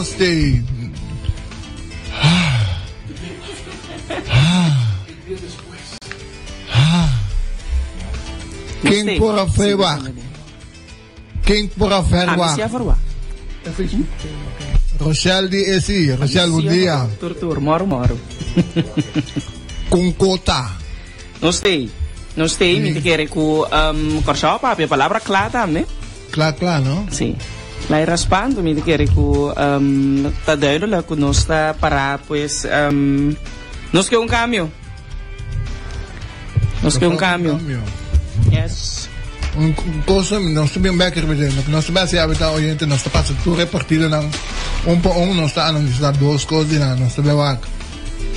stay. Quem por a ferwa? Rochelle di esi, Rochelle bom dia. Tortur, moro. Com cota. Não sei, me te quer com corchão papi, a palavra clara também. Claro, não? Sim. Lá raspando, me te quer com tá duidelijk que nós está para pues nós quer caminho. Yes. Cosa, nós também backer mesmo. Nós também se habita oriente, nós está passando tudo repartido não. Para nós está analisando duas coisas, nós também vai.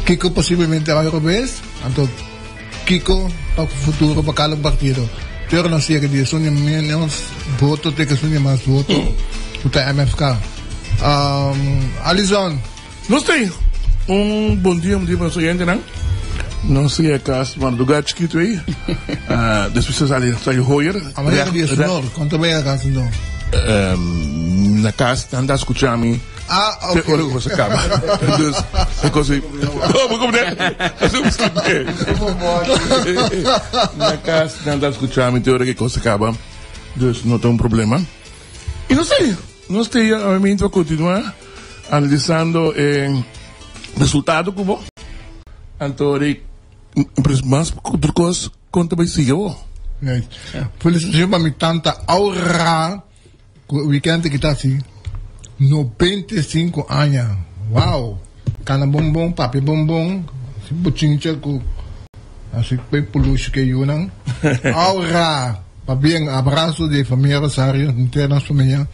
Kiko possivelmente vai rubes, então Kiko para o futuro para cada partido. Pero nós sei que dia sonha menos voto, tem que sonha mais voto. Para MFK. Alison, nós tem bom dia para o oriente, não? Não sei a casa, mas lugar chiquito aí. Depois sai o Royer. Amanhã dia sonoro, conta bem a casa não. Na casa anda a escutar-me. Ok. Ora você acaba. É coisa. Como é? Na casa anda a escutar-me, tem hora que coisa acaba. Dus não tem problema. E não sei, obviamente vai continuar analisando o resultado que vou. Então, mas outra coisa, conta bem siga, ó. Felicitações para minha tanta Aura, o weekend que está assim, 95 anos. Uau! Cana bombom, papi bombom, se botinha com assim bem polucho que eu não. Aura, para bem abraço de família Rosário, inteira família,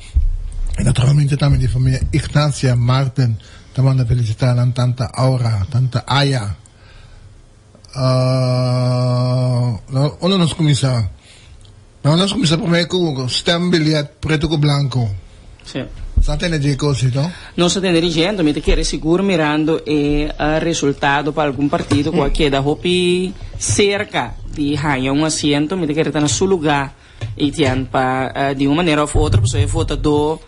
e naturalmente também de família Ignacia Martin, também felicitar a tanta Aura, tanta Aya. Onde nós começamos? Nós começamos primeiro com o stembilhete preto com branco. Sim. Você tem de coisa, então? Nós estamos dirigindo, me quer seguro mirando o resultado para algum partido que da hopi cerca de ganhar assento, me quer estar no seu lugar e para de uma maneira ou outra, pessoa vota do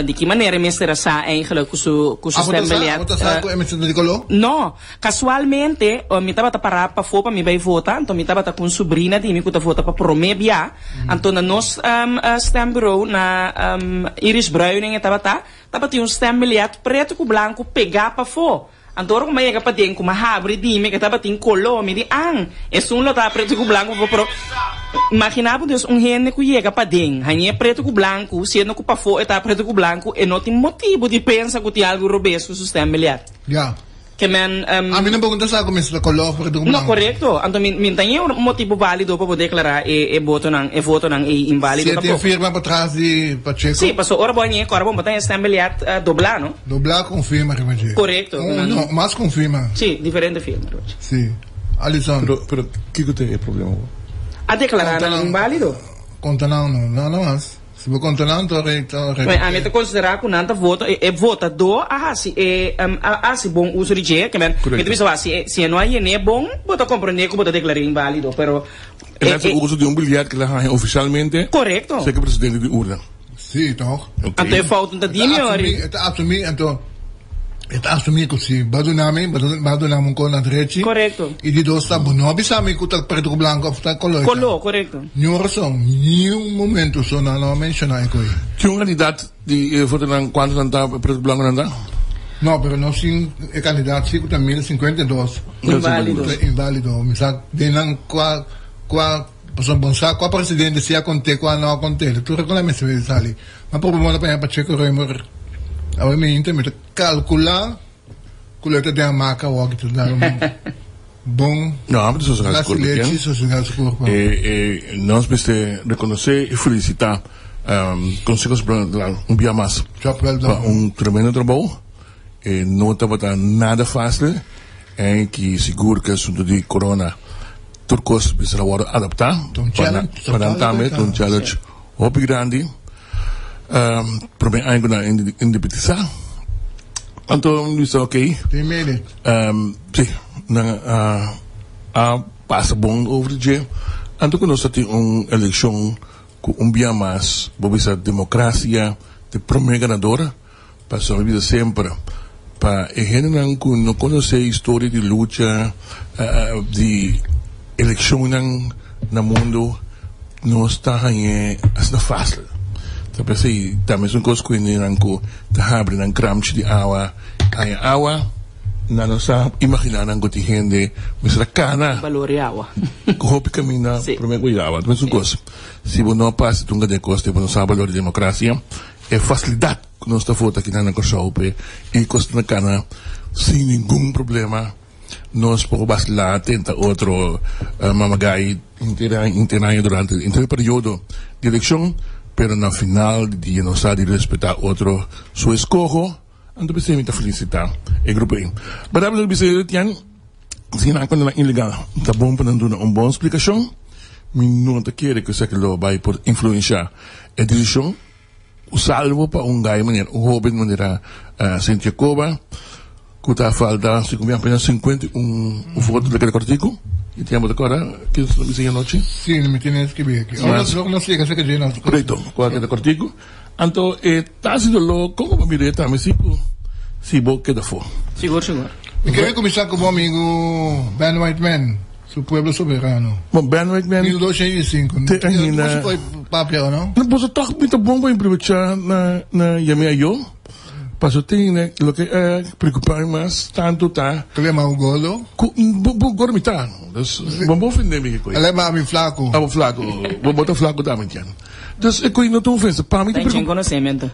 de que maneira mestre sa eigenlijk com o stembilhete. Não, casualmente, me estava para fora me vai votar, então me estava com sobrinha de mim que vota para Promebia, então nós stembureau na Iris Bruining estava tinha stembilhete preto com branco pegar para fora. Então como é que para ter como abre de mim que estava tinha color me de é um lota preto com branco para imaginava Deus gente que chega para dentro, é preto com branco, sendo que para fora está preto com branco, e não tem motivo de pensar que tem algo robês com o sistema militar. Yeah. Que men a mim não pergunta se começa a color preto com branco. Não, correto. Então me tem motivo válido para poder declarar voto não é inválido. Você tem firma para trás de Pacheco? Sim, passou hora boa agora vamos botar sistema militar doblar, não? Doblar confirma que vai. Correto. Não, mas confirma. Sim, diferente firma. Sim. Alison. Pero que tem problema? A declarar não inválido? Conta não mais. Se você conta não, então mas a mim te considerar que não voto votador se bom uso de que men me diz se não é bom bota compreender que bota declarar inválido, pero o uso de bilhete que lá oficialmente. Correto. Sei que presidente de urna. Sim, toch? Então é falta de dinheiro. Está assumir que se badunami com na direita. Correto. E de dois tá bom, não abisami que tá preto com branco está color. Correto. Nenhum momento só não mencionar isso. Tinha um candidato de voto quando não tá preto com branco não tá? Não, pero nós sim é candidato 52. Inválido. Me sabe, de não qual qual presidente se acontece qual não acontece. Tu reconhece isso ali. Mas problema para Pacheco Reimer. Obviamente, me calcular coleta de maca ou algo tudo bom. Não, mas isso é nós precisamos reconhecer e felicitar Conselhos para dia mais tremendo trabalho. Não estava nada fácil, que seguro que o assunto de corona turcos precisa agora adaptar para também um challenge muito grande. Problema ainda independência. Então, isso é ok. Tem medo? Sim. Passa bom over dia. Então, nós temos uma eleição com dia mais, boa democracia, de primeira ganadora, passou a vida sempre. Para gente não conhecer a história de luta, de eleição no mundo, não está aí, assim fácil. Então, pensei, também são coisas que não abre um crampo de água, não sabe imaginar que tem gente, mas a cana. Valor de água. Hope caminha para mim com água, mas são coisas. Se você não passa de de costa, você não sabe o valor da democracia, é facilidade que nós estamos fazendo aqui na Corsope e costa na cana, sem nenhum problema. Nós podemos lá tentar outro mamagay inteiro durante o período de eleição, pero na final do dia nós temos de respeitar outro seu escolho, então você me felicitar o grupo aí. Para você Tian, se não quando é ilegal, tá bom para dar uma boa explicação. Não te quer que você que lo vai por influenciar a decisão. O salvo para guy maneira, o joven maneira Santiago, que está falta, se comiam apenas 51 votos daquele artigo. E temos agora, que não me sei noite? Sim, não me tem que ver aqui. Não sei que é não. Correto, qual é o artigo? Então, está sendo louco, como me direita, mas se vou que da fora. Seguro. Eu queria começar com o meu amigo Ben Whiteman, do Pueblo Soberano. Bom, Ben Whiteman. 1205. Não foi papel, não? Não posso estar muito bom para aproveitar na Yameayo. Paso tem, né, o que é preocupar mais, tanto tá. Clima o golo? Golo me tá. Vamos ofender me coisa. Ele é mais flaco. Ah, flaco. Vou botar flaco também, Tian. Então, é coisa não tão ofensa. Para mim, tem conhecimento.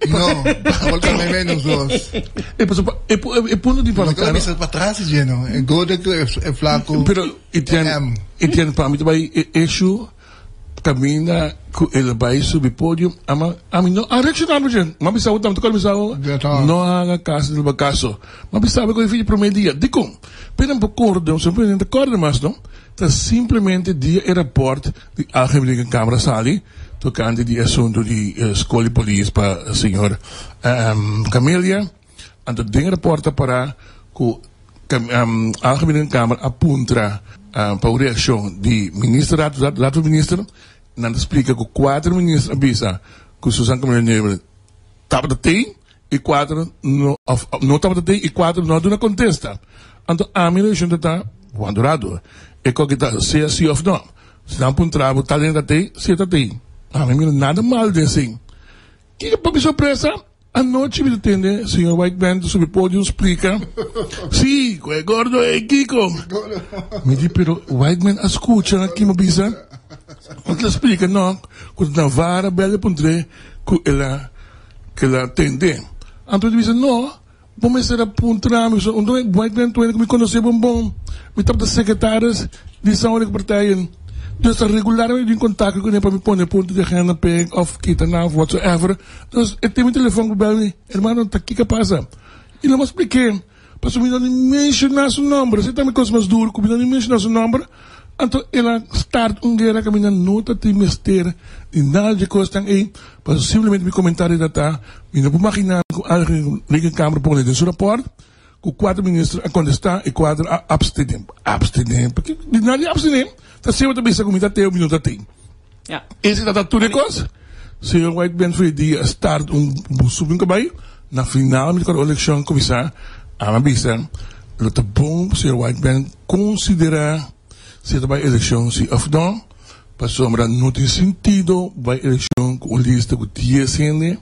Não, volta também menos dois. É ponto de falar. Não, mas para trás, Geno. É golo é flaco. Pero, Tian, para mim também é eixo. Camina com ele vai subir pódio a mim não a reaccionar gente mas sabe tanto que não haga caso do caso mas sabe que eu fiz para dia digo pera acordo simplesmente acordo mas não tá simplesmente dia aeroporto de algemene câmara sali tocando de assunto de escola e polícia para a senhora Camélia então de aeroporto para com algemene câmara apunta para a reação de ministro do ministro não explica que 4 ministros avisa que Susan Camargo estava de tem e 4 não estava de tem e 4 não dão contesta então a minha reação está quando é que está se of não se não apontar o talento tem se está tem a mim nada mal de assim que para surpresa a noite me entende senhor White Band sobre pódio explica sim é gordo é Kiko me diz pero White Man escuta aqui me avisa ele explica não quando na vara bela pontre que ela atende então ele diz não vamos ser apontar onde White Man tu me conhece bom me estava da secretárias de saúde que partilham então regularmente em contato com ele para me pôr ponto de agenda peg of kita now whatsoever então eu tenho um telefone para ele irmão tá aqui que passa e não me expliquei para me não mencionar seu nome você também coisa mais duro como não mencionar seu nome então ela start guerra que me nota de mistério e nada de coisa aí para simplesmente me comentar da tá me não imaginar com a liga câmara por ele seu rapport com 4 ministros a contestar e 4 a abstinem porque nada abstinem tá sempre também essa comida até o minuto tem esse tá tudo coisa se o White Band foi dia start subir cabai na final me a eleição começar a me avisar o tá bom se o White Band considerar se a eleição se of não passou a não tem sentido vai eleição com lista com 10 gente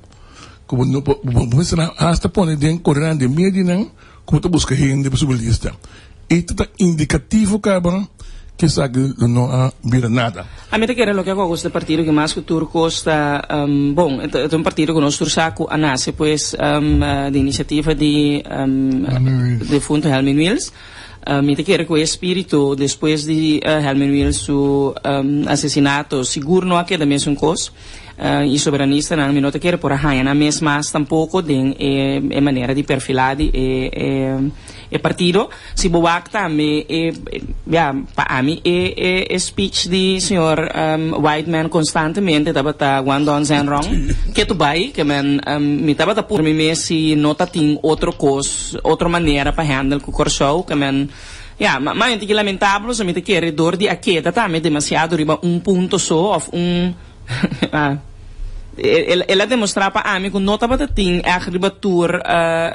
como não vamos ser hasta pôr dentro correndo de meio não como tu busca gente para subir lista isso tá indicativo cabrão que sabe não vira nada a mim te quero lo que hago este partido que mais que turco está bom é um partido que nós tursaco a nasce pues de iniciativa de fundo Helmin Wills me te quero que o espírito depois de Helmin Wills su assassinato seguro não aqui da mesma coisa e soberanista não me não te quero por a na mesma tampouco de maneira de perfilar e partido se boak também para mim é speech de senhor White Man constantemente estava quando on zen wrong que tu vai que me estava por mim se nota tem outra maneira para handle com o corso que mas é lamentável se me te quer dor de a queda também demasiado riba ponto só of ela demonstra para mim que não estava tendo a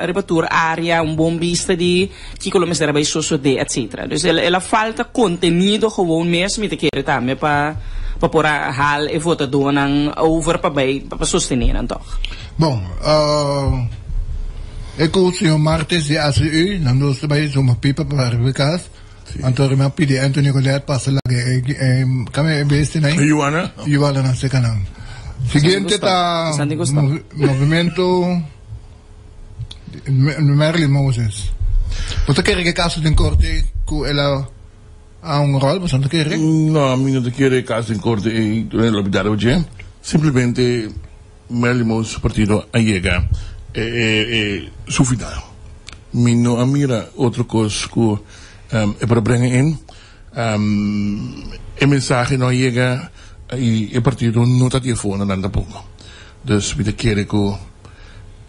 ribatur área bom vista de que colombianos era bem sociedade, etc. Dus ela falta conteúdo gewoon mesmo te querer também para pôr a hal e votador não over para sostener então. Bom, eu com o senhor Martes de ACU, não nós também somos pipa para verificar. Então eu me pedi Anthony Godet passa lá kami beste na Iwana na se canal. Siguiente está movimento Marilyn Moses. Você quer que caso de corte que ela há rol, você não quer? Não, a mim não quer caso de corte e não olvidar hoje. Simplesmente Marilyn Moses partido a llegar su final. Mino a mira outra coisa que é para brengen in. O mensagem não chega e o partido não está telefone nada pouco. Dus we querem que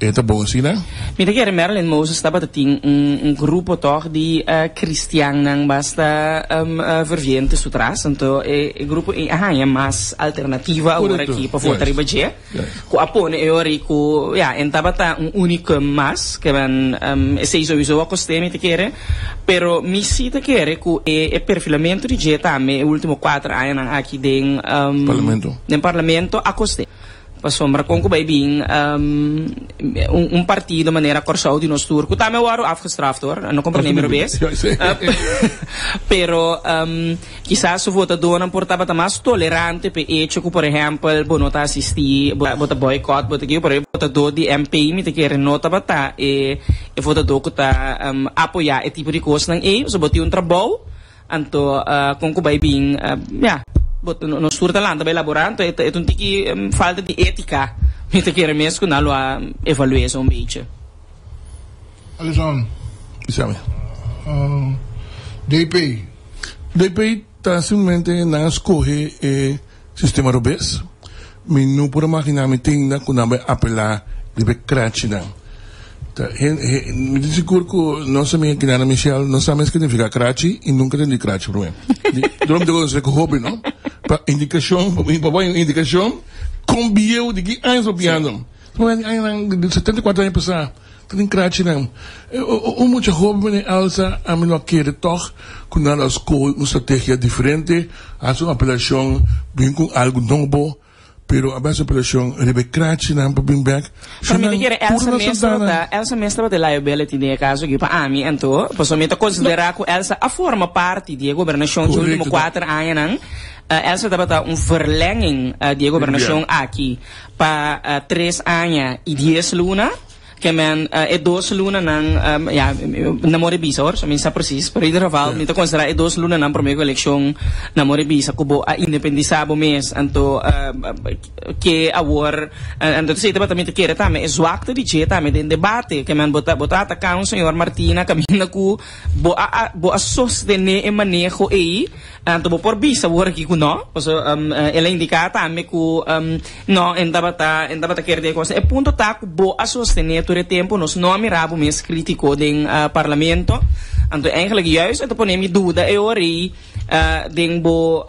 é bom assim, né? Me quer Marilyn Moses estava tendo grupo toch de cristianos basta fervientes atrás, então o grupo é mais alternativa agora aqui para votar em Bahia. Com apoio eórico, estava único mais que se sowieso a coste me quer, pero me si te quer que o perfilamento de Bahia também o último 4 anos aqui no parlamento a coste. Sombra com que bem partido de maneira corsal de nós turco também o afgestraft hoor não compreendo meer bes pero quizás o votador não portava mais tolerante pe hecho que por exemplo bonota assistir bota boicot bota que por exemplo votador de MP me te quer nota bata e votador que tá apoiar esse tipo de coisa não é so bota trabalho então com que bem no Surtalanda vai elaborando é tiki falta de ética me te quer mesmo na lua evaluação beach. Alisson, sabe? DP está simplesmente na escolha sistema robês. Me não por imaginar me tem na quando vai apelar de crachina. Me diz que não sabia que na Michel não sabe o que significa crachi e nunca tem de crachi por mim. Durante o dia eu hobby não. Para indicação, com bio de que anos opiando. De 74 anos passar, tem crachi não. Muito jovem alça a melhor querer toch, com nada escolhe uma estratégia diferente, a sua apelação vem com algo novo. Pero a base operação rebe crachi na bring back. Para mim que Elsa mestra de liability de caso que para mim então, pessoalmente considerar que Elsa a forma parte de governação dos últimos 4 anos. Elsa dava verlenging de governação aqui para 3 anos e 10 lunas. Que men 2 lunas na Moribisa, or, so minsa precis, pero ieder geval, me te considerar 2 lunas na primeira eleição na Moribisa, kubo a independizado mes, anto que awor, anto se te também te quer também, é zwakte de je também den debate, que men bota atacar senhor Martina, caminha ku bo a sostener e manejo aí, anto bo por bisa wor aqui ku no, so ela indica também ku no endabata quer de coisa, é ponto tá ku bo a sostener todo tempo nós não miramos mais crítico do parlamento então eigenlijk juist het ponemos dúvida é ori den bo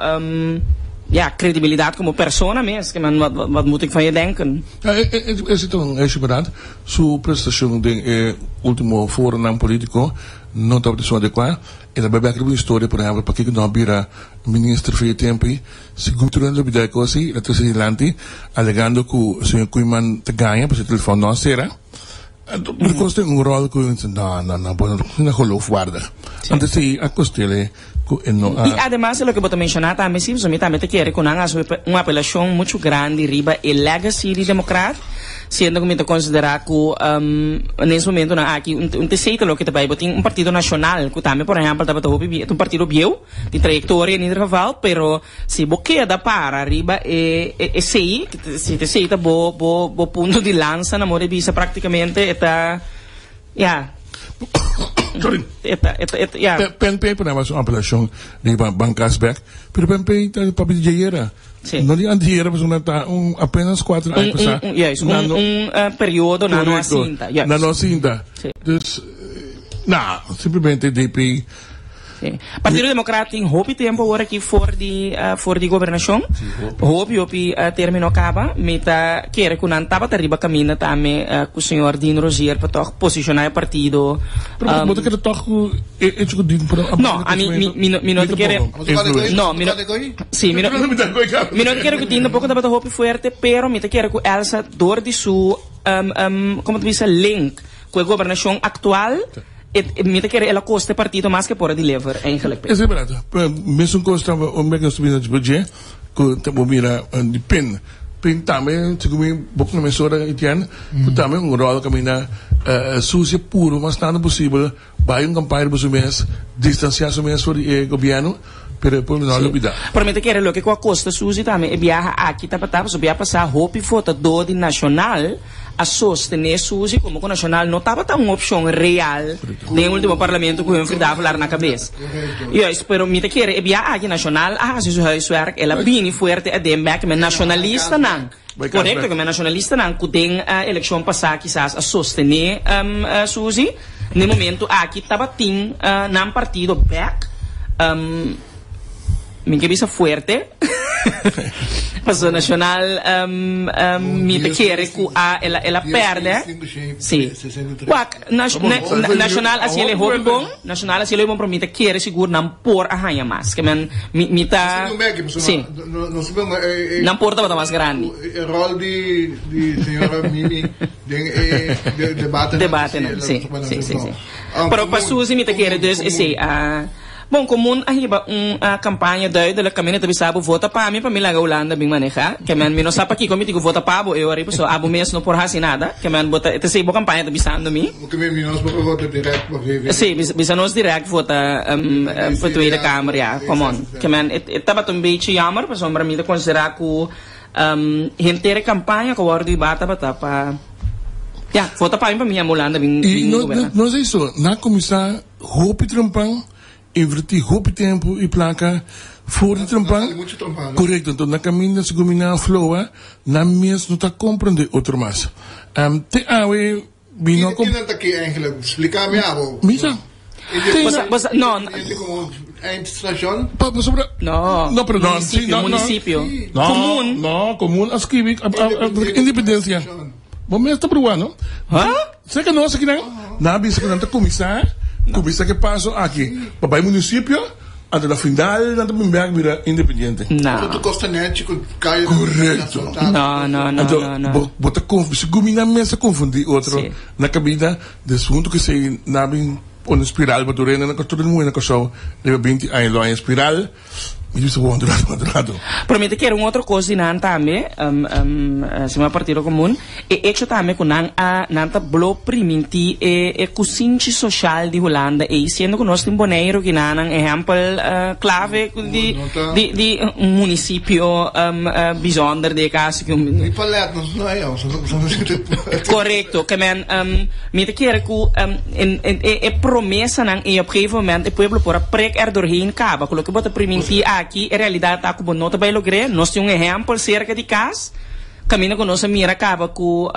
credibilidade como persona mesmo que wat moet ik van je denken é verdade sua prestação de último fórum político não está de sua adequada ela vai abrir uma história por exemplo para que não vira ministro foi tempo segundo durante a vida assim ela trouxe adelante alegando que o senhor Kuiman te ganha por telefone não será porque tem rol que não geloofwaardig. Antes de acostele e además lo que você mencionar também sim, também te quer com uma apelação muito grande riba e legacy de democrata, sendo que me considerar que nesse momento aqui terceiro lo que também tem partido nacional que também por exemplo estava partido bio de trajetória em geval, pero se você da para riba se te bo ponto de lança na Moribisa praticamente está sorry. PNP pernah masuk apelação di Bancasback, pero PNP está para pedir dinheiro. Não lhe dinheiro para apenas 4 anos passar. Período na nossa cinta. Dus, simplesmente DP Partido Democrático tem hope tempo agora aqui for de governação. Hope termino acaba, meta quer que não tava arriba caminho também com o senhor Dino Rosier para toch posicionar o partido. Mas que toch não, a mim não quer. Não, sim, mim não quer que Dino pouco da hope forte, pero meta quer que Elsa dor de su como tu diz link com a governação atual. Mita que ela custa partido mais que por deliver eigenlijk. É verdade. Mesmo custa um meio subida de budget, que mira de pen também, segundo pouco na mesura itian, também rol camina sucia puro, mas nada possível. Vai campanha para o mês, distanciar o mês do governo. Pero por não olvidar. Promete que lo que com a costa susi também viaja aqui tá passar hope foto do de nacional a sostener susi como com nacional não tava tão uma opção real no último parlamento que o enfrentar falar na cabeça. E eu espero me que viaja aqui nacional se isso ela bem forte a dem back men nacionalista não. Correto que men nacionalista não que tem a eleição passar quizás a sostener susi no momento aqui tava tem nam partido back minha cabeça forte passou nacional me te quer que ela perde sim nacional assim ele é bom nacional assim ele é bom para mim te quer seguro não por a ranha mais que me tá sim não por tá mais grande o rol de senhora Mimi de debate não sim para o Suzy me te quer dus esse bom, comum arriba campanha da caminho de sabe vota para mim lá Holanda bem manejar que me não sabe aqui como digo vota para eu arriba só abo mês não por assim nada que me bota esse sei boa campanha de bisando mim o que me nós vota direto sim bisa nós direto vota para tu ir da câmara já comum que me estava também jammer para sombra me considerar que inteira campanha que o ordem bata para já vota para mim Holanda bem não é isso na comissão hope trampang invertir hoop tempo e placa voor de trompan. Correto, então na caminho se gomina flow, na mês não está compreender outro mais. Te awe bino com. Que aqui eigenlijk explicar me algo. Misa. Não. Eindstação? Não, perdão. Município. Não, comum as que independência. Bom, mês está provando. Hã? Sei que nós aqui na bisa que não está começar. Começa que passa aqui, papai município, até a final, não também vira independente. Não. Tu gosta net com caia. Correto. Não. Bota se gomina mesa confundir outro na cabida de assunto que se na bem uma espiral para turena na costura muito na coisa, leva 20 anos lá em espiral. E isso é lado. Promete que era outra coisa não também, se uma partido comum, e isso também que não tá blo primiti e cozinha social de Holanda e sendo que nós temos boneiro que não exemplo clave de município bijzonder de casa que e palet não é correto que me te quer que promessa não e op gegeven moment o povo por prek doorheen caba com o que bota primiti aqui, a realidade está com nota bem lograr. Nós temos exemplo cerca de casa. Caminho com nossa mira acaba com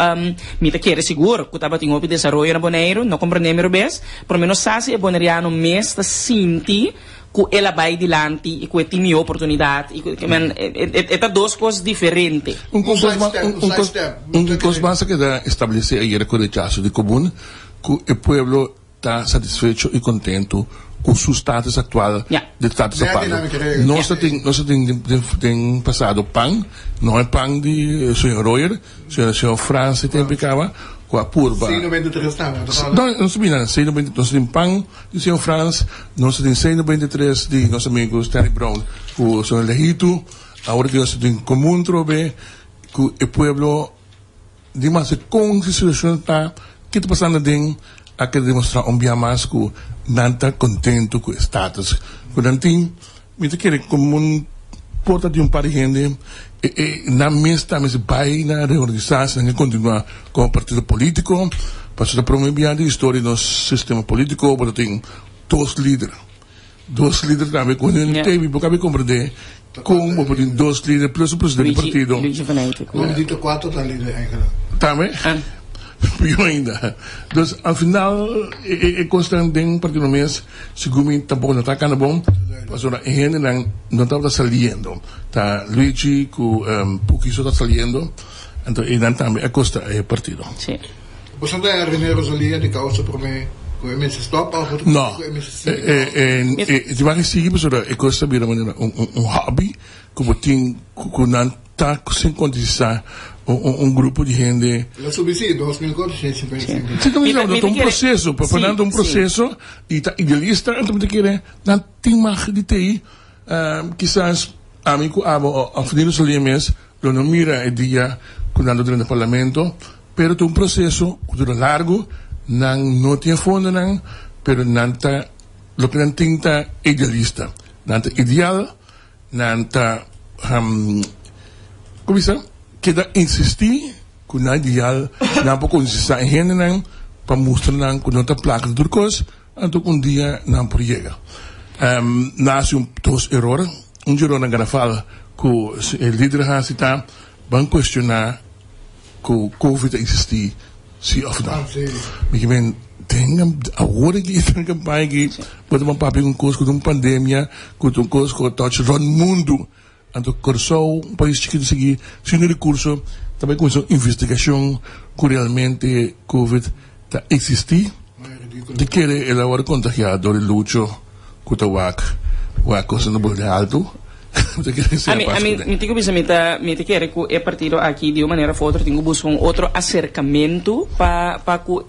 mita quer seguro, que estava tendo desenvolvimento na Bonaire, não compreendemos bem. Por menos sabe é boneriano mês da sinti que ela vai adiante e que tem oportunidade. E é duas coisas diferentes. Coisa básica que dá estabelecer aí a colechaço de comum que o povo está satisfeito e contento com o status atual de status atual. Nós temos passado PAN, não é PAN de senhor Royer, senhor França tem picava com a purba. Não sabia, nós temos PAN de senhor França, nós temos 193 de nossos amigos Terry Brown, com o senhor Lejito, agora que nós temos comum trobe que o povo de mais com a situação está que está passando dentro a que demonstrar dia mais que não está contente com o status. Portanto, me quer como porta de par de gente na mesa mas vai na reorganização e continuar com o partido político para promover a história do sistema político, porque tem dois líderes também quando ele teve porque compreender como tem dois líderes plus o presidente do partido. Como dito 4 tá líder também. pior ainda. Dus al final, constant ding partido mês, segumi tampoco não tá cana bom, mas ora gente não tá saliendo. Tá Luigi com Pukiso tá saliendo, então e dan também costa partido. Sim. Você não é René Rosalia de causa por mim? Stop, no, ti vai seguir pessoa e costa vira maneira hobby como tem não tá sem condição grupo de gente. La subsidi 2055. Então um processo, preparando um processo e tá idealista, então te querer não tem mais de TI, quizás amigo a final do mês, não mira o dia quando dentro do parlamento, pero tem um processo dura largo. Não tinha fundo, pero não está, lo que não tinha idealista, não está ideal, não está, como isso, queda insistir com o ideal, não pode insistir em gente, para mostrar que não está placa de turcos, então dia não pode chegar. Nasce dois erros, erro na garrafal, que o líder está, vai questionar que o Covid existir. Sim, of não. Porque bem, tem agora que tem campanha que pode uma papel com coisa com pandemia, com coisa com touch no mundo, então cursou um país que seguir sem recurso, também com essa investigação que realmente Covid está existir, de que ele agora contagiado de luto, com o coisa no bolso alto. Me tengo que me te quer que partido aqui de uma maneira ou outra tenho buscar outro acercamento para o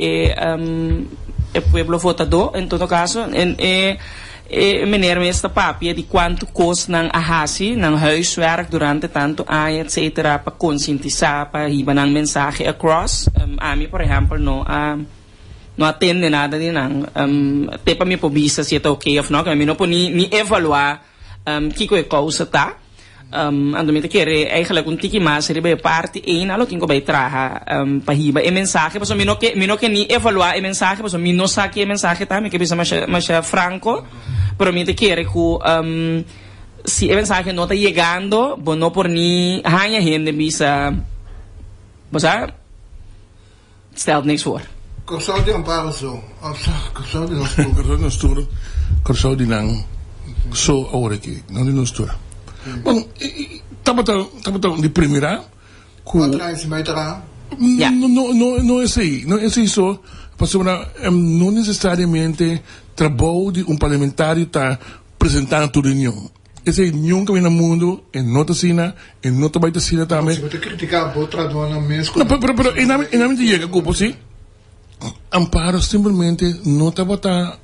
povo votador em todo caso meneer esta papia de quanto custa não ahasi não huiswerk durante tanto ano etc para conscientizar para riba não mensagem across a mim por exemplo não atende nada de não até para mim por vista se é ok ou não que a mim não pode nem evaluar que é causa tá ando me te querer eigenlijk um tiki mais riba parte em algo que vai trazer para riba e mensagem para mim não que nem evaluar a mensagem para mim não sabe a mensagem tá me que bisa mais franco para mim te querer que se a mensagem não está chegando bom não por nem hanya gente bisa você stelt niks voor Corsaudi amparo zo Corsaudi não so agora aqui não de nostura bom tava de primeira não é assim só para não necessariamente trabalho de parlamentário está apresentando a reunião esse reunião que vem no mundo em nota sina em nota baita sina também se você criticar outra dona mesmo pero em nome de chega como assim amparo simplesmente não estava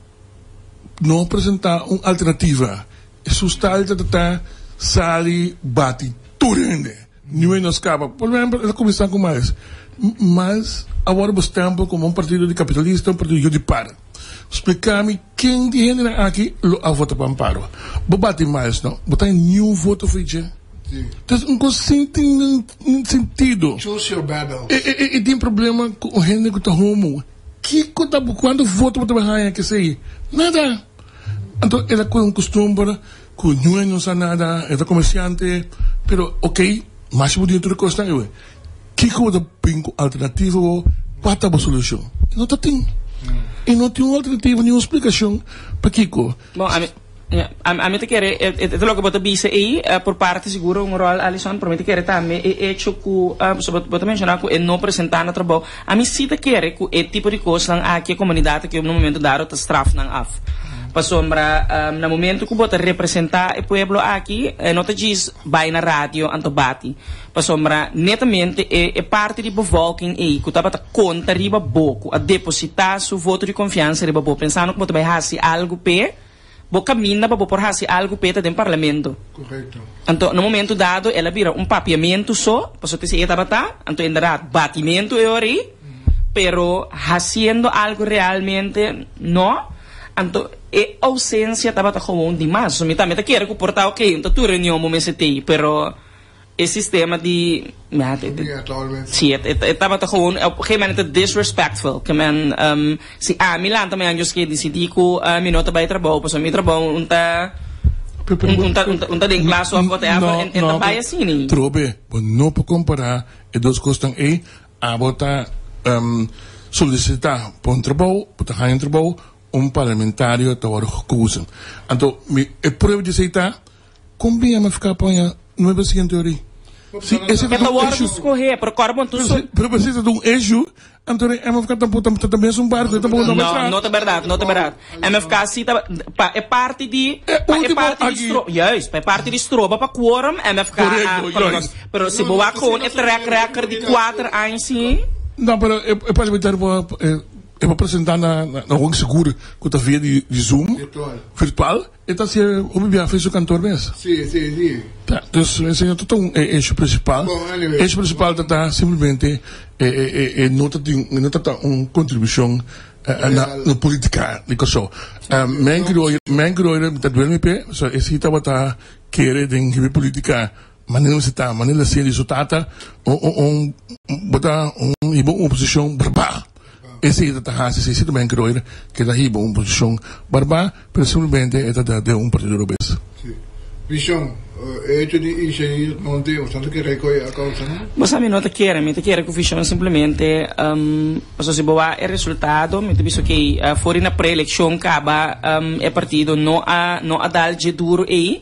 não apresentar uma alternativa. Isso está sali bati turende. Não é nos capa. Por exemplo, ela começar com mais. Mas agora o tempo como partido de capitalista, partido de par. Explicar-me quem de gente aqui a vota para amparo. Bobate mais, não? Botar nenhum voto feito. Então, não sentido. Choose your battle. E tem problema com a gente que está rumo. Quando voto para trabalhar que sei? Nada. Então, ela com um costume, que não sabe nada, é comerciante, pero, ok, mas se podia ter costa, que coisa pingo alternativo, qual é a solução? Não tem. E não tem uma alternativa, nenhuma explicação para Kiko. Bom, a mim te quer é logo bota bisa aí por parte seguro um rol Alison por mim te quer também é hecho que sobre bota mencionar que é não apresentar no trabalho a mim sim te quer que é tipo de coisa aqui a comunidade que no momento dado está straf não af para sombra no momento que bota representar o povo aqui não te diz vai na rádio anto bate para sombra netamente é parte de bevolking aí que estava conta riba pouco a depositar seu voto de confiança riba pouco pensando que bota vai fazer algo pe bo caminha para por fazer algo peta dentro do parlamento. Correto. Então, no momento dado, ela vira um papiamento só, para você dizer que então ainda batimento é ori, pero fazendo algo realmente não. Então, é ausência estava como demais. So, também quero que portar ok, então tu reunião momento tem, pero o sistema de sim, estava gewoon op een gegeven moment disrespectful. Que men si Milan também anjos que decidi que minota vai trabalho, para mi trabalho unta den classe of whatever en dan bij assim. Trobe, não para comparar e duas coisas aí, a bota solicitar por um trabalho, parlamentário te worden gekozen. Então, eu provo de aceitar, como bem a ficar apanha, não é a seguinte teoria. Se esse é o hora de escorrer, para o corpo, pero precisa de eixo, então é uma ficar também um barco, não é verdade, não é verdade. É ficar assim, é parte de é parte de estroba para quorum, é ficar pero se boa com é track record de 4 anos sim. Não, pero é parlamentar eu vou apresentar na Rong Seguro que está via de Zoom virtual e está se o bebê fez o cantor mesmo. Sim. Tá, então esse é todo um eixo principal. Eixo principal está simplesmente nota uma contribuição na política de coisa. Men groeira está doendo me pé, so esse está querer de política maneira se tá, maneira se resultata botar uma oposição barbá. Esse é a se também groeira que dá uma oposição barbá, simplesmente é de partido europeu. Vision, hecho de Isaí não tem tanto que recolher a causa, não? Mas a mim não te quer que o Vision simplesmente, se boa é resultado, me penso que fora na pré-eleição acaba é partido não a dar de duro aí.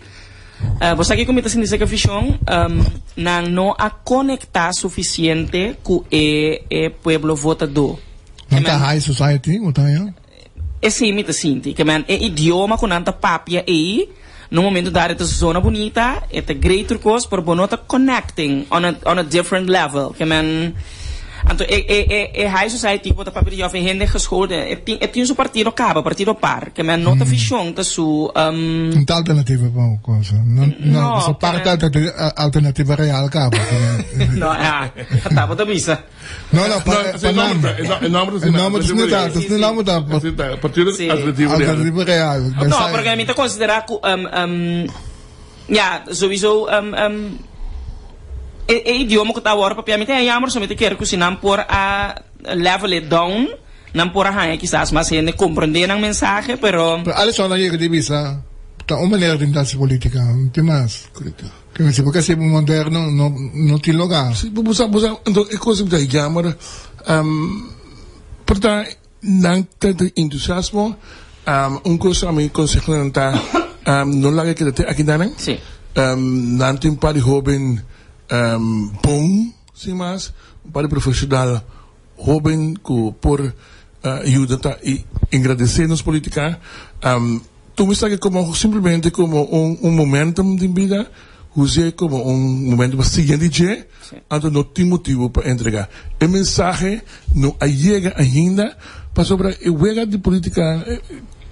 Você aqui comenta assim dizer que a Vision não a conectar suficiente com o povo votador. Não está high society, não está aí? É sim, me sinto que é idioma com nanta papia aí. No momento da esta zona bonita, é greater cost por bonota connecting on a different level. Que man, então high society que bota papel de jovem gente geschoold, tem seu partido acaba, partido par, que man nota fichão ta su não tá alternativa para uma coisa. Não, só parte alternativa real acaba. Não, acaba da missa. Não, para não mudar. Partido alternativa real. Não, porque a mim tá considerar que sowieso é idioma que tá agora para mim tem jammer somente quero que não por a level it down, não por a hang quizás mas gente compreender a mensagem, pero Alisson aí que divisa tá uma maneira de tentar política, não tem mais. Que se porque se moderno não tem lugar. Se você então é coisa que jammer portanto não tem entusiasmo coisa a mim consegue não lá que aqui dá sim não tem para jovem bom, sim, mas para profissional jovem que por ajuda e agradecer nos política tu me está como simplesmente como momentum de vida usei como momento bastante de então não tem motivo para entregar o mensagem não chega ainda para sobre o wega de política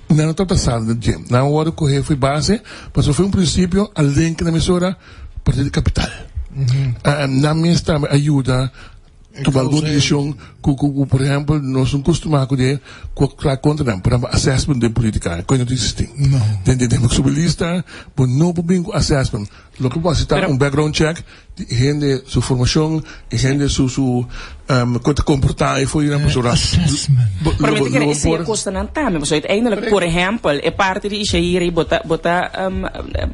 não está passando de na hora que foi base mas foi princípio além que na emissora partido capital na minha ajuda tomar alguma decisão por exemplo nós não costumamos contra por exemplo assessment de política quando existem temos sobre lista por não bingo assessment lo que pode estar background check gente sua formação gente sua quanto comportar e foi na pessoa assessment para mim que esse é custa não tá mas eindelijk por exemplo é parte de isso aí bota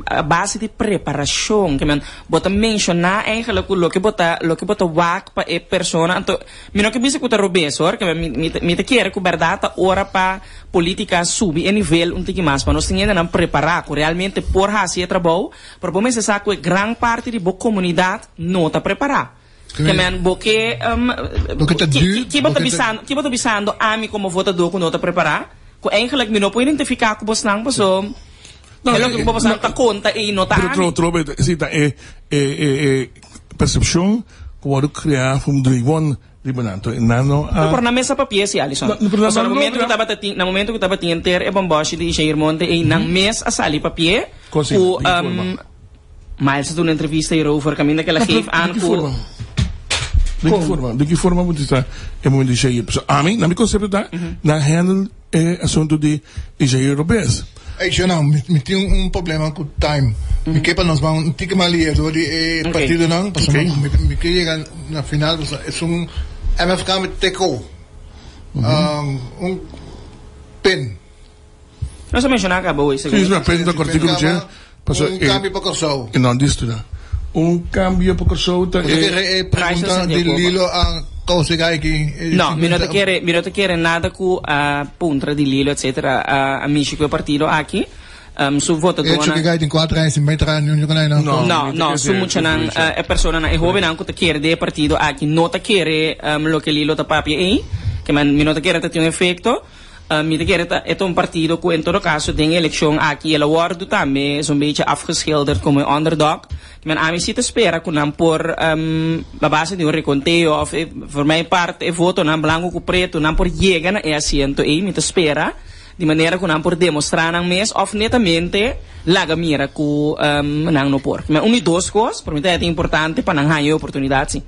a base de preparação que man bota mencionar eigenlijk lo que bota wak para persona então me não que bisa que robesor que me te quer que verdade ora para política subir em nível que mais para nós ainda não preparar realmente por fazer trabalho para bom se sabe que grande parte de boa comunidade não está preparada que man porque que bota bisando a mim como votador que não está preparado que eigenlijk me não pode identificar com você não passou não é que você não está conta e não está percepção que o criar um drivon Libananto nano por na mesa papel si Alisson no momento que estava tinter e bomboshi de Jair Monte e na mesa a sali papel o mais de uma entrevista hierover caminho daquela geef aan de que forma moet estar é momento de Jair a mim na minha conceito da na handle assunto de Jair Robes eu não me tem problema com time me que para nós vamos ter que malia do partido não me que chega na final é MFK met teco pen não se menciona acabou isso sim uma pen da cortículo cambio para Corsou não disto cambio para Corsou é pergunta de Lilo a cose che no, mi non te chiede nada cu puntra di Lilo, eccetera, amici quel partito aqui. Su voto dona. Che gai in 4 anni in metra no, su mucha nan e persona na e joven anche te chiede de partito aqui no te chiede lo che Lilo ta papi e che man mi non te chiede te un effetto. Mi te chiede è un partito que in todo caso den election aqui ela wordt também zo'n beetje afgeschilderd como underdog. Men a mi si te spera con un por la base di un reconteo of voor mijn parte e voto nan blanco cu preto nan por llega na e asiento e mi te spera di maniera con un por demostrar nan mes of netamente laga mira cu nan no por. Men uni dos cosas per me è importante para nan hayo opportunità sì.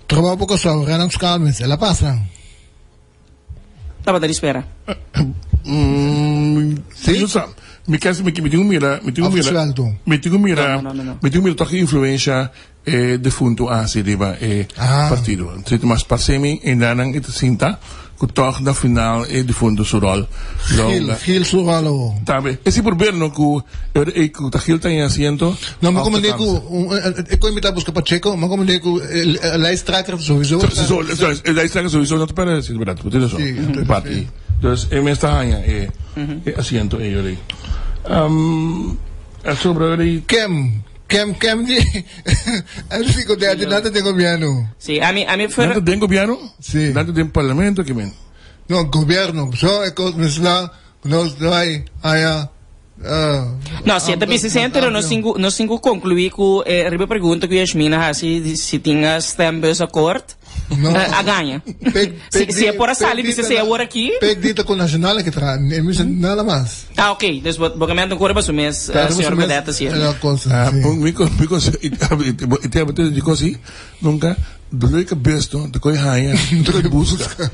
Trovo poco so Renan Scalmes e la passa. Stava da rispera. Sì? Mi dico mira toch influenza defunto asi diba partido. Zit mas passemi en dan het sinta ku toch na final defunto surol. Gil suralo. Tabe. Esse proberam ku ku tahil tan asiento. No, ma come dico ecco mi busca Pacheco, ma come dico lei striker sowieso. Lei striker sowieso not para decir verdad, porque eso. Parti. Dus me está allá asiento ellos. Sobre Kem di dico te nada del gobierno. Sì, a mi nada del gobierno? Sì. Nada del parlamento che men. No, gobierno. So è cosa nos dai aya no, se te pisi sentero no singu concluí ku ribe pergunta ku Yasmina si tinha stembus akkoord. No. A ganha. Se é por a sala dice se agora aqui. Peg dita com nacional que tra, nada mais. Ah, ok. Dus wat bogamento corre para mês, senhor Vedeta sim. É coisa. Mico te abate de cosi, nunca doloi que besto, de coi raia, de busca.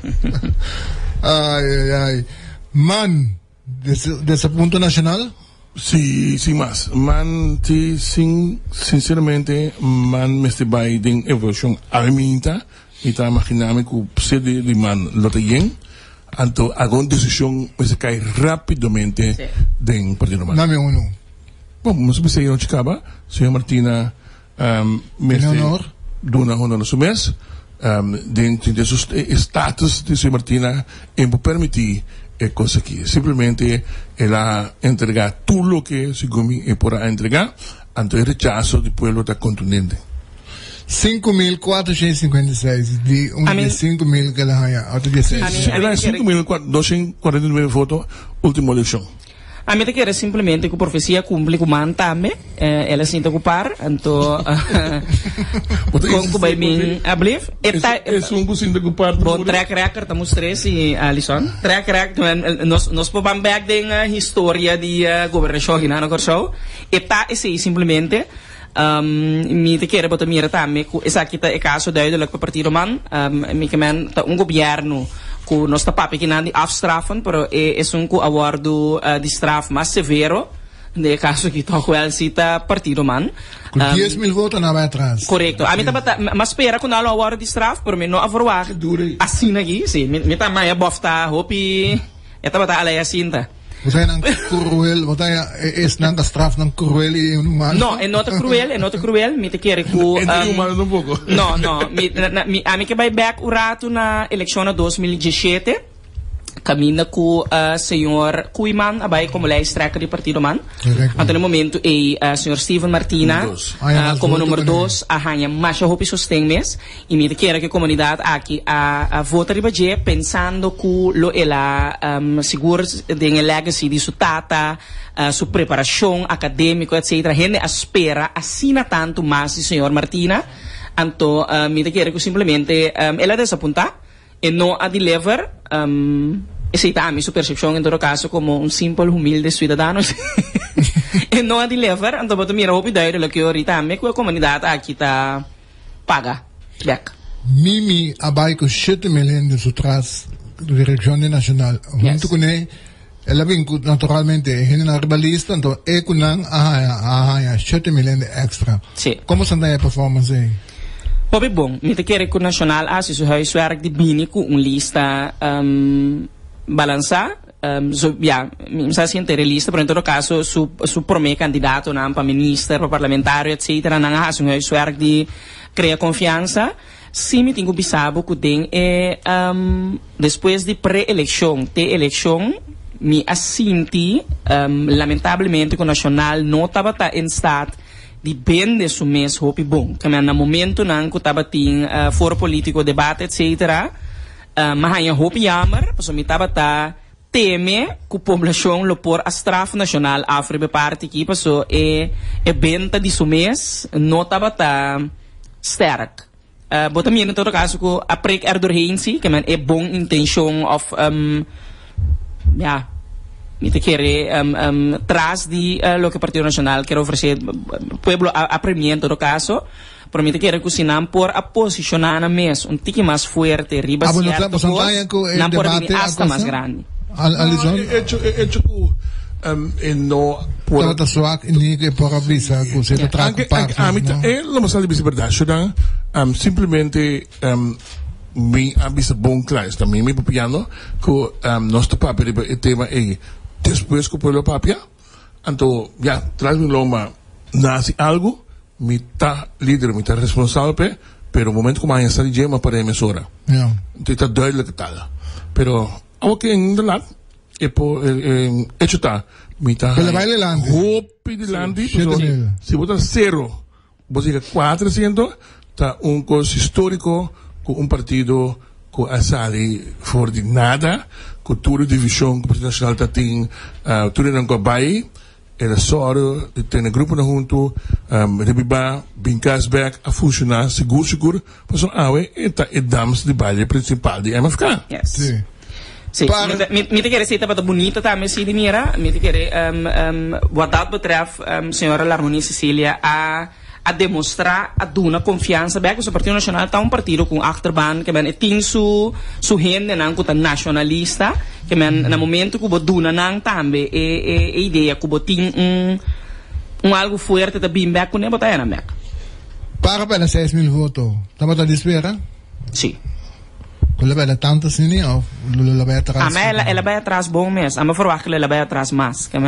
Ai. Man, desse ponto nacional? Sí, sin más. Man, sí, sinceramente, man me esté Biden evolución a mí y está imaginando que se de man lo tienen, anto hago una decisión que se cae rápidamente del partido man. Dame uno. Bueno, no sé si Chicaba, señora Martina, me honor. Dona honor su mes, de sus estatus de señora Martina, en permitir cosa aquí. Simplemente ella entrega todo lo que se podrá entregar ante el rechazo del pueblo tan contundente. 5.456 di 5.000 que la haya. Ela 5.249 votos, última elección. A mim te quer simplesmente que a profecia cumpre com man também, ela se ocupar, então com vai bem abrir. É um bucinho de ocupar. Bom, track record estamos três e Alison. Track record nós podemos back da história de governação aqui na Corsou. Eta esse simplesmente mi te quer botar mira também, essa aqui é caso duidelijk para o partido man, mi que man governo que nós está papi que não afstrafen, pero é awardo de straf mais severo, no caso que toca el cita partido man. Com 10.000 votos na vai atrás. Correto. A mim tá mas espera com o awardo de straf, pero me não aprovar. Assim aqui, sim. Me tá mais bofta, hopi, tá bata alay assim tá. Você não cruel, você é não da straf não cruel e humano. Não, é not cruel, me te quer que humano um pouco. Não, a mim que vai back o rato na eleição de 2017. Caminha com o senhor Kuiman, abai como ele extraca do partido man. Até no momento é senhor Steven Martina, como número 2, a ranha mais hopi sostém mes. E me quer que a comunidade aqui a vota ribaje pensando que lo ela seguro de legacy de sua tata, sua preparação acadêmica, etc. Gente espera assina tanto mais o senhor Martina. Então me quer que simplesmente ela desaponta. E não a deliver aceita a minha percepção em todo caso como simple, humilde cidadão e não a deliver então boto mira hopi duidelijk que ahorita a comunidade aqui está paga back Mimi abai com 7 milhões de sutras da direção nacional junto com ela vem naturalmente é na ribalista então é com a 7 milhões de extra como são a performance aí? Hopi bom, me te quer que o nacional assiste o huiswerk de bini com lista balança mi sa siente lista, pero en todo caso su primer candidato para ministro, para parlamentario, etcétera, não há um esforço de criar confiança. Sim, me tenho pensado que tem depois de pré-eleição, me assinti, lamentavelmente, que o Nacional não estava em estado de bem de su mês hopi bom. Que no momento não que estava em foro político, debate, etc. Mas aí hopi jammer, porque me estava teme que a população lo por a estraf nacional afro parte aqui, porque é benta de su mês não estava sterk. Bota também em todo caso que a prek doorheen zie, que é bom intenção of niet querer tras de lo que o Partido Nacional quer oferecer pueblo a premier em todo caso, pero me querer cozinhar por a posicionar na mesa tique mais forte, riba certo, não por vir hasta mais grande. Hecho que no por dat swak nie que por avisa que se trata parte. Lo más ali bisa verdade, simplesmente mi avisa bom claro, também me papiando que nosso papel o tema é depois que o pueblo papia, então traz mi loma nasce algo, mi tá líder, mi tá responsável, pero o momento como a está de gema para emissora. Então está duidelijk tal. Pero ook in de land hecho está mi tá hopi de landi, se botar 0, você 400 tá coisa histórico com partido com a sali for de nada, com tudo divisão que o Partido Nacional tá tem, tudo não cobai, era só de ter grupo na junto, rebiba, bincasback a funcionar seguro, mas tá damos de baile principal de MFK. Yes. Sim, me querer ser tão bonita também, se de mira, me querer, wat dat betreft, senhora Larmonie Cecília, a demonstrar a duna confiança bem que o Partido Nacional está partido com achterban que tem su gente não que nacionalista que no momento que o duna não também é ideia que o tem algo forte da bem bem com nem botar na mek para 6.000 votos estava a espera sim quella bella tanto assim ou ela vai atrás ela vai atrás bom mês a me verwacht que ela vai atrás mais que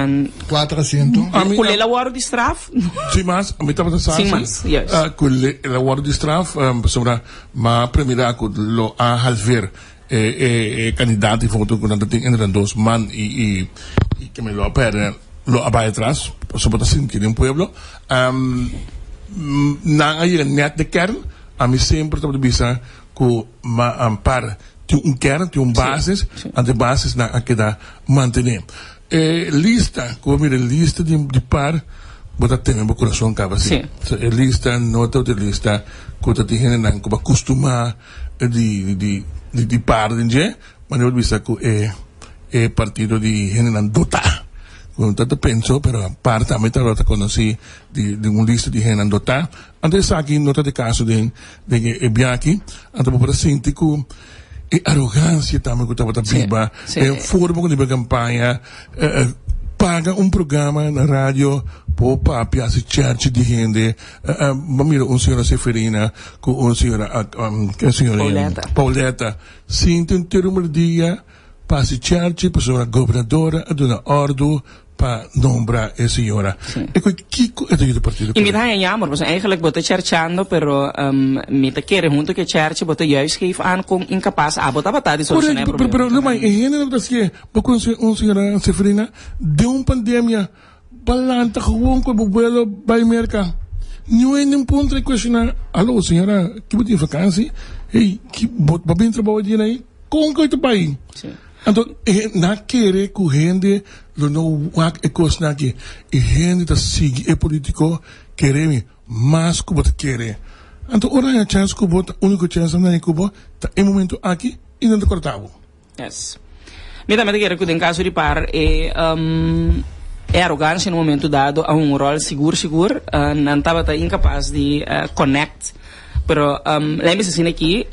400 ela word de straf sim mas a mim estava sim mas yes ela word de straf sobre ma primeira que lo a halver candidato voto com tanto tem entre dois man e que me lo perde lo vai atrás sobre assim que um pueblo na aí net de kern a mim sempre estava de bisa que ampara tem kern, tem basis, a de basis na que dá manter. Lista, como lista de par, bota tem meu coração cava assim. Lista, nota de lista, que tem gente não que acostuma de par de, mas eu vista que é partido de gente não dota. Tanto penso, pero parte a metà volta conosci di un lista di gente andata. Adesso aqui nota de caso de Bianchi, andiamo per senti che e arroganza também que estava viva, forma de campanha, paga um programa na rádio, pô papi a se certi di gente, mira un signora Seferina con un signora Pauletta, sinto un termo dia, passi certi, per una governadora, ad una ordo, para nombrar a senhora. E Kiko é do partido. E me dá jammer, porque eigenlijk botte cercando, pero me te quer junto que cerce, botte juist geef aan com incapaz a botar batata de solucionar problema. Pero não mais, é das que, porque um senhora Seferina de pandemia, balanta gewoon com o vuelo vai merca. Não é nem ponto de questionar, alô senhora, que bote vakansie? Hey, que bota bem trabalho de aí? Como que tu vai? Então, na querer que gente não é coisa na que gente da sigue é político querer mais que você querer. Então, ora a chance que você único chance na que você tá em momento aqui e não cortado. Yes. Me também quero que em caso de par é arrogância no momento dado a rol seguro não estava incapaz de connect. Pero lembre-se assim aqui,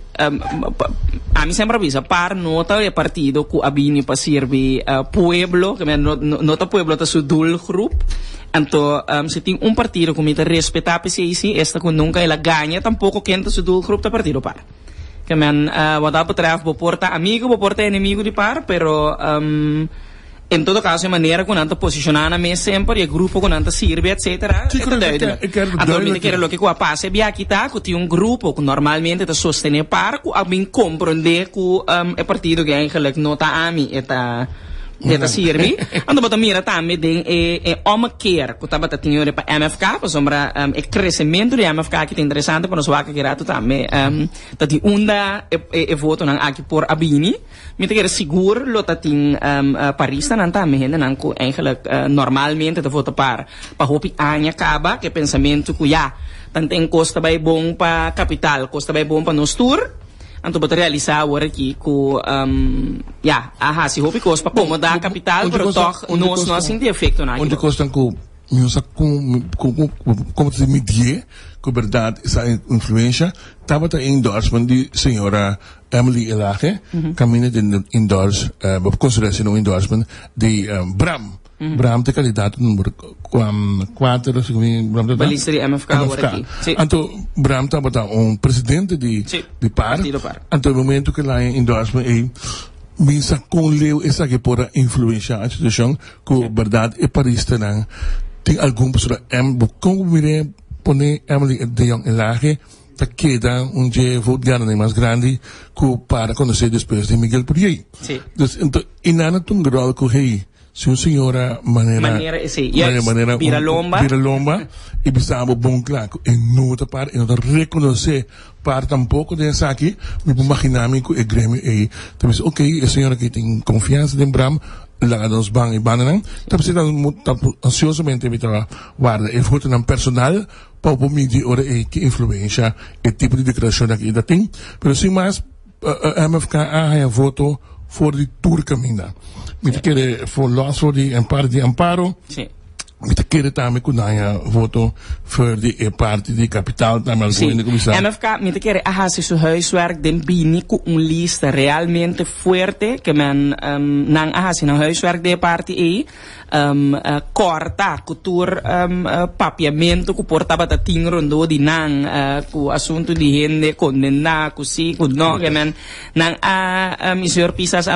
a mim sempre avisa, par nota é partido que abini para servir pueblo, que nota pueblo tá seu dul grupo, então se tem partido que me tá respeitar a PCIC, esta que nunca ela ganha, tampouco quem tá seu dul grupo tá partido par. Que what that betreft, bo porta amigo, bo porta inimigo de par, pero in todo caso, in maniera con anta posizionare me sempre, il gruppo con anta sirve, eccetera. Sì, Attualmente che lo che qua passa è biachita, che un gruppo che normalmente te sostiene par, che abbiamo comprende che è partito che eigenlijk nota ami eta sirvi. Ando bota mira tammi den e omkeer, que taba tinhore pa MFK, pa sombra e crescimento di MFK que é interessante para nós vaca que rato tammi tati unda e voto nan aqui por abini. Me te quer seguro lo tatin parista nan tammi hende nan ku eigenlijk normalmente te voto pa hopi anya acaba que pensamento ku ja tanto em costa vai bom pa capital, costa vai bom pa nos tour. Anto bota realizar agora aqui com se hopi costa para acomodar a capital, pero toch nós sem efeito na. Onde costa com como se medir com verdade essa influência, estava a endorsement de senhora Emily Elage, caminha de endorse, consideração um endorsement de Bram. Bram de candidato número 4, balista de MFK agora aqui. Então, Bram estava presidente de PAR. Então, no momento que lá em endorsement misa com leu essa que pode influenciar a situação, que verdade é parista não tem alguma pessoa como mire pone Emily de Jong Elage ta queda dia voto ganha mais grande que para conhecer depois de Miguel Purier. Então, inana tung grau que se uma senhora maneira vira lomba e precisava bom claro e não reconhecer para tampouco dessa aqui me imaginar-me que o Grêmio é talvez a senhora que tem confiança em Bram lá nos bang e bananan talvez ansiosamente me guarda e voto na personal para o medir ora que influência e tipo de declaração que ainda tem mas sim mais MFK a voto voor die toerkamina. Met de keren voor los voor die een paar die amparo. Met de keren daarmee kunnen voto voor die party die kapitaal daarmee in de commissaris. MFK met de keren hace su huiswerk den bini ku un lista realmente fuerte que men nang hace na huiswerk de party corta cultura papiamento ku portava ta tingrondo di nang ku assunto di gente condenna ku si ku no que men nang misor pisas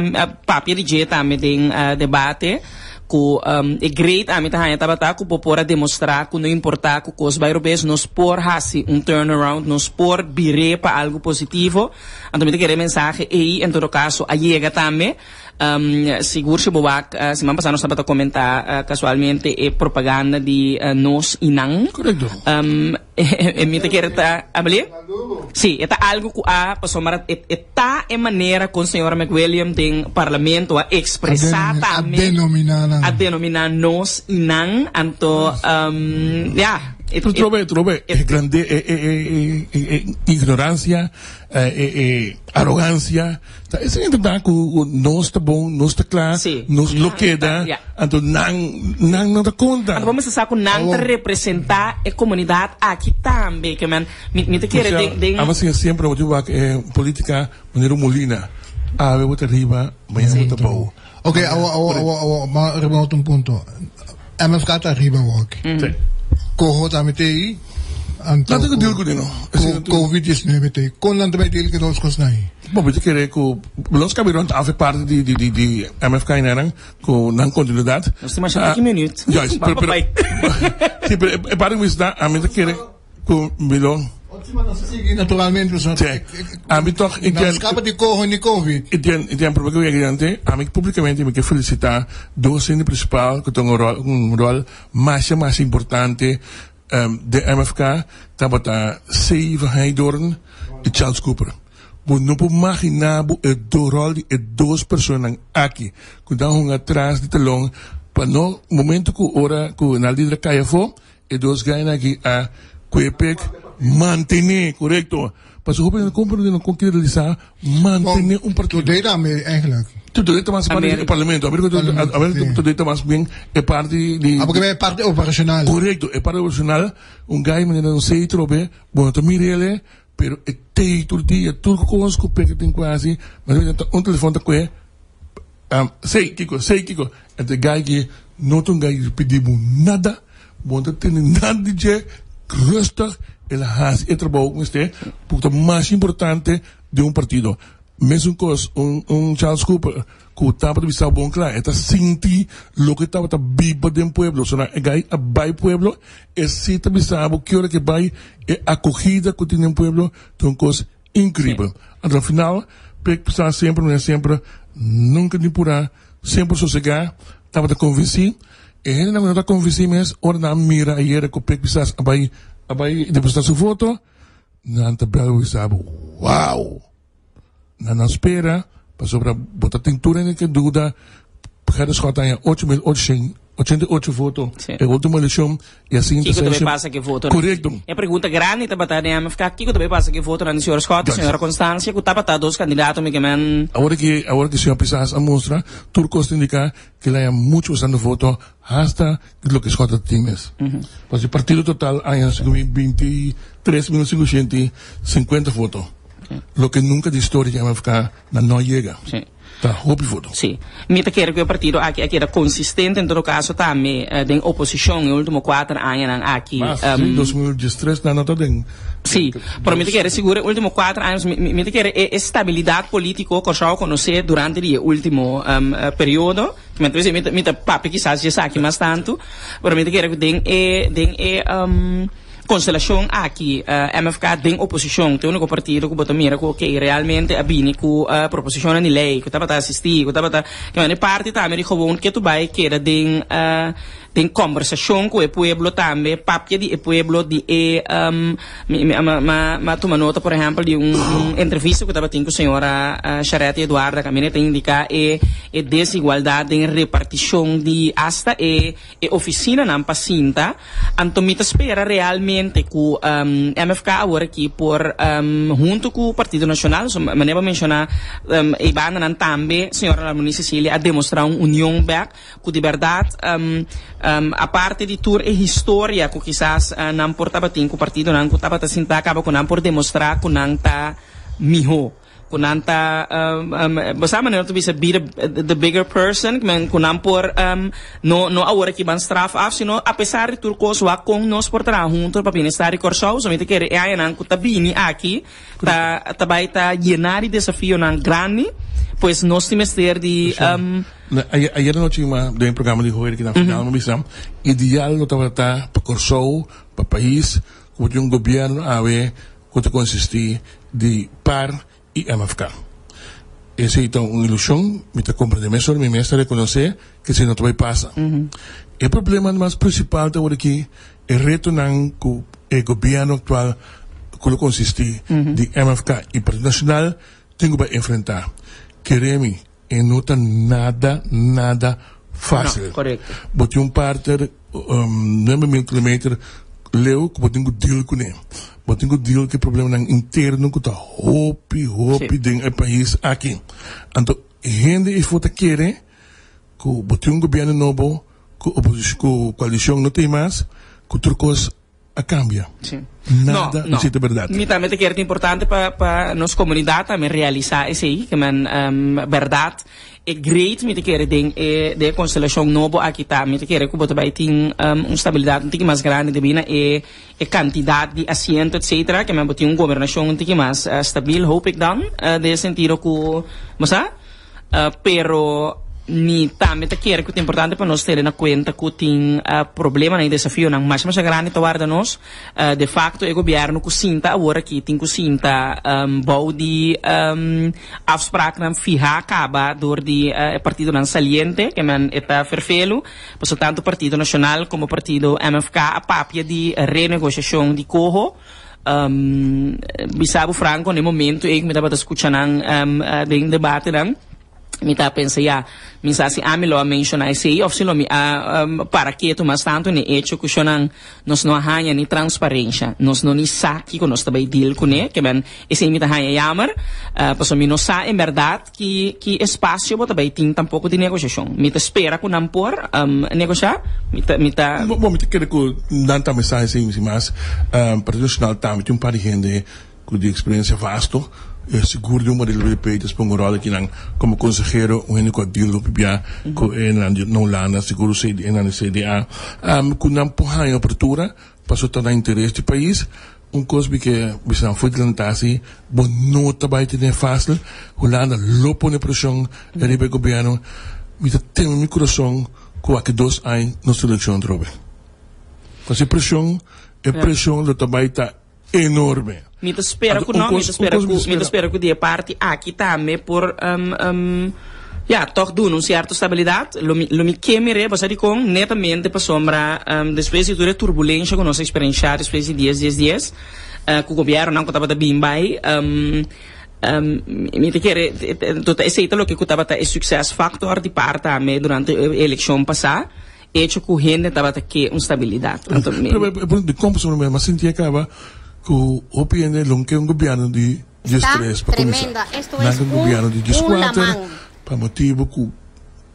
papia di jeta me den debate ku é great a mita hanya tabata ku popora demonstrar ku não importar ku cos bairros nos por hasi turnaround nos por bire para algo positivo então me querer mensagem aí em todo caso a chega também seguro se boak semana passada nós estava a comentar casualmente propaganda de nos inang correto me querer tá abali sim é algo que a pessoa está em maneira com o senhor McWilliam tem parlamento a expressar também a denominar nos inang anto Trove, grande ignorância, arrogância. Essa é verdade que não está bom, não está claro, não lo queda, então não dá conta. Vamos pensar que não representar a comunidade aqui também, que me te quer de. Mas sempre eu digo que política maneira Molina, eu vou arriba, amanhã eu vou bom. Ok, mas remoto ponto. MFK está arriba hoje. Coho tamite aí. Não tem que deal com ele. Covid-19 tem. Quando não tem deal que nós conseguimos. Bom, você quer que nós cabirão a parte de MFK em Arang com não continuidade. Nós temos mais 5 minutos. Já, é para isso da a mim quer com milhão. Naturalmente, a mim toch escapa de corro e Covid. E tem problema que adiante, a mim publicamente me quer felicitar docente principal que tem um rol mais importante de MFK, tabata Seve Heidorn e Charles Cooper. Bom, não pode imaginar o rol de duas pessoas aqui, que estão atrás de telão, para no momento que ora que na líder caia fo, e dois ganham aqui a Quebec mantener, correto? Mas o governo não concretizar, mantener partido. Tudo é eigenlijk. Tudo é mais para o parlamento. Tudo é mais bem é parte de. Porque é parte operacional. Correto, é parte operacional. Gai maneira não sei trobe, bom, também ele, pero é todo dia, tudo com os que tem quase, mas telefone tá com sei Kiko. Até gai que não tem gai pedimos nada, bom, não tem nada de jeito, rustig. Ele faz o trabalho com você, porque o mais importante de partido. mesmo cos Charles Cooper que estava de visão bom claro está senti lo que estava vivo dentro do pueblo so na gai a bai pueblo é se tá visão que hora que vai é acolhida que tem no pueblo então coisa incrível no final pensar sempre não é sempre nunca de purar sempre sossegar estava de convencer e ele não está convencido mas hora na mira aí era que pensar abai depois da sua foto não tá belo visão uau na espera passou para botar tintura em que dúvida cada escota em 8.888 votos é a última eleição e assim Kiko também passa que voto correto é pergunta grande tá batendo em MFK Kiko também passa que voto na senhora Scott senhora Constância que tá batendo dois candidatos me que man agora que a senhora Pisas a mostra turcos indica que lá há muitos usando voto hasta lo que Scott tienes pues o partido total hay 23.550 votos lo que nunca de história vai ficar não chega. Sim. Tá, óbvio. Sim. Me te quero que o partido aqui era consistente em todo caso também em oposição nos últimos 4 anos aqui. Mas em 2013 não está bem. Sim, pero me te quero seguro os últimos 4 anos me te quero estabilidade política que eu conheci durante o último período. Me te papi quizás já sabe mais tanto, pero me te quero que tem constelação aqui, MFK tem oposição, tem um único partido que botou mira que realmente abine com a proposição de lei, que estava a assistir, que estava que é parte também de gewoon que tu vai querer tem conversação com o pueblo também, papia de pueblo de toma nota, por exemplo, de entrevista que estava tendo com a senhora Charete Eduarda, que a minha tem indicar desigualdade em repartição de hasta oficina na pacinta, então me espera realmente que o MFK agora aqui por junto com o Partido Nacional, maneira mencionar e banda também, senhora Lamoni Cecília, a demonstrar uma união back, que de verdade a parte de tour e história que quizás não portava com o partido não estava a sentar acaba com não por demonstrar que não está miho que não está basta maneira tu bisa be the bigger person que não por não agora que van straf af sino apesar de tudo coisa lá com nós portará junto para bem-estar e corso somente que é não que tá bem aqui tá vai tá llenar de desafio não grande pois nós temos ter de ayer noche de un programa de hoy que na final me dicen ideal lo estaba para corso para país como un gobierno a ver que consiste de par y MFK ese es una ilusión me te comprende eso me está reconocer que si no te va a pasar el problema más principal de ahora aquí es retornar con el gobierno actual que lo consiste de MFK y Partido Nacional tengo que enfrentar queremos e não está nada fácil. Não, correto. Bote parte 9.000 km leu que bote deal com ele. Bote deal que problema interno que está hopi dentro do país aqui. Então, gente e foto quer que bote governo novo, que a coalição não tem mais, que outra coisa a cambia. Sim. Nada, não é verdade. Me também te quero importante para nossa comunidade também realizar isso aí, que é verdade. É great, me te quero de constelação nova aqui tá, me te quero que você vai ter uma estabilidade um pouco mais grande de bina e quantidade de assento, etc. Que me bote uma governação um pouco mais stabil, hope ik dan, de sentido que, mas pero ni também te quero que é importante para nós ter na conta que tem problema e desafio não mais grande para nós de facto o governo que sinta agora que tem que sinta bom de afspraak não fijar acaba door de partido não saliente que man está vervelo por tanto Partido Nacional como Partido MFK a papia de renegociação de corro bisabo franco no momento em que me estava escutando de debate não me tá pensando se a mim lo mencionar isso ou se lo para que tu mas tanto ne hecho que nós não hanya ni transparência nós não ni sabe que nós também deal com ele que ben esse me tá hanya jammer passo me não sabe em verdade que espaço bota bem tem tampouco de negociação me tá espera com não por negociar me tá bom me quero que não tá mensagem assim mas Partido Nacional tá tem par de gente com de experiência vasto seguro de uma modelo de peitos para um rol aqui como consejero o único deal do PBA que não lá na seguro CDA com não porra em abertura para o interesse do país coisa que bisa foi tentasi, bom não trabalha de fácil, Holanda lopo na pressão, o governo, mita tem um coração com aqui 2 anos na seleção trobe. Mas a pressão do trabalho está enorme. Mita espera que não, mita espera que de parte aqui também por toch doen certa estabilidade. Lo mi quemere, passar com netamente para sombra depois de toda turbulência que nós experienciamos depois de dias, que o governo não estava bem bem. Mi te quer tota aceita lo que estava é sucesso factor de parte também durante a eleição passada. E que o gente estava aqui instabilidade. De como mas sentia que o OPN não é governo de estresse para começar. Não é governo de desquadra. Para motivo que o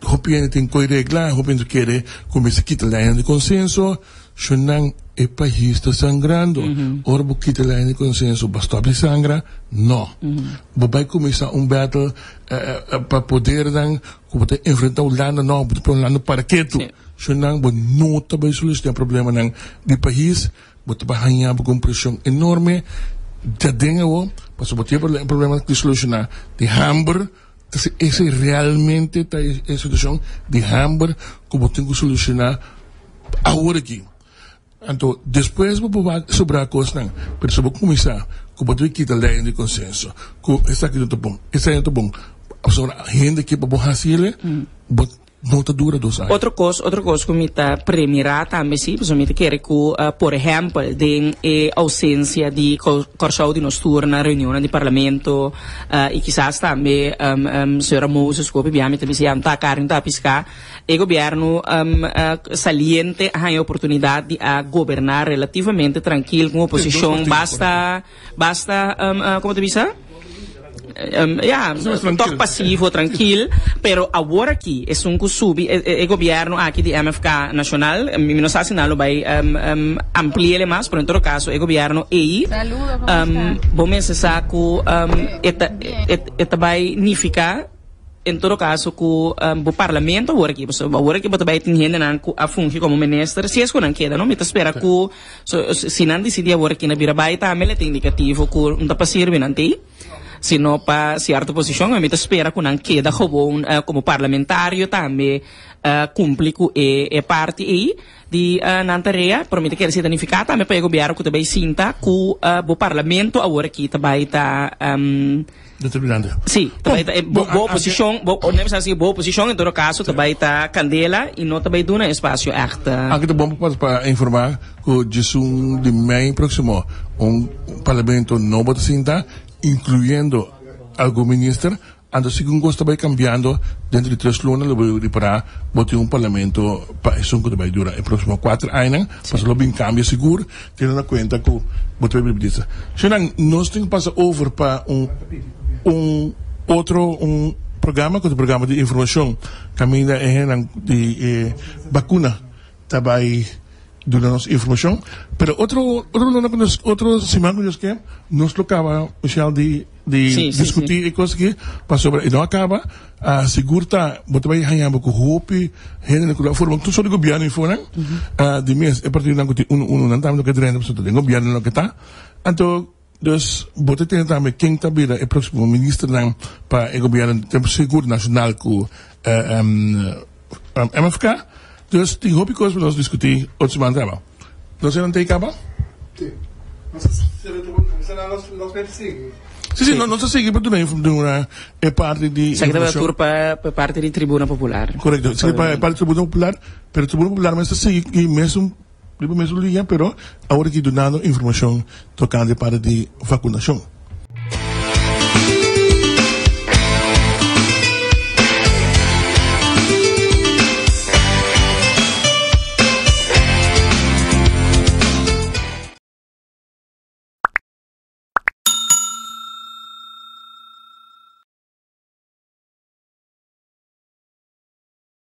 OPN tem que reglar, o OPN quer começar a quitar a linha de consenso, se não é país está sangrando, ora vou quitar a linha de consenso, basta de sangra, não. Vai começar battle para poder enfrentar o lado, não, para o lado para quieto. Se não, não vai solucionar o problema do país, vai ganhar com pressão enorme, já dengue, para o problema de solucionar de Hamburg. Essa realmente é a situação de Hamburg que eu tenho que solucionar agora aqui. Então, depois vou sobrar a coisa, mas eu vou começar com o que está lendo de consenso. Essa aqui está bom, essa aqui está bom. A gente que vai fazer, não está dura 2 anos. Outra coisa que me está premirar também, sim, porque me quer que, por exemplo, de ausência de corso de nostura na reunião do parlamento, e quizás também, senhora Moses, que obviamente também se está carne, está piscar, o governo saliente a oportunidade de governar relativamente tranquilo, com oposição, basta, como te disse? Toque passivo, tranquilo, pero agora aqui é que sube o governo aqui de MFK nacional, não sei se não vai ampliar mais, pero em todo caso o governo aí, vamos pensar que vai significar em todo caso que o parlamento agora aqui vai ter gente a funcionar como ministro, se é que não queda, não me espera que se não decidir agora aqui na Birabai também tem indicativo que não está passando bem antes. Sino para certa posição, a gente espera que não queda como parlamentário também cumpre com a parte aí de na tarefa, para mim quer ser danificada também para o governo que também sinta que o parlamento agora aqui também está determinante. Sim, também boa posição, boa posição em todo caso também está candela e não também dá espaço extra. Aqui é bom para informar que de maio próximo parlamento não vai sinta incluyendo algún ministro, ando segundo gosta vai cambiando dentro de 3 lunas, lo voy para botar parlamento para eso que vai durar el próximo 4 años, para lo bem cambio seguro, tendo na conta que botar vai dizer. Senão nós temos que passar over para outro programa, que é o programa de informação, caminha de vacuna, também dando informação, pero outro semana que nos tocava Michel de discutir e coisas que passou e não acaba a segurta botar vai ganhar com hope rende com a forma tudo só de governo e fora de mês é partir de não estamos que treinando pessoa de governo não que tá então dus botar tem também quem tá vira é próximo ministro não para o governo tempo seguro nacional com MFK. Dus die hoop ik we nós discutir outra semana também. Nós não tem acaba? Sim. Sim, nós seguimos para é parte de secretaria para parte de Tribuna Popular. Correto, para parte de Tribuna Popular, pero Tribuna Popular mas segue mesmo linha, pero agora que donando informação tocante para de vacunação.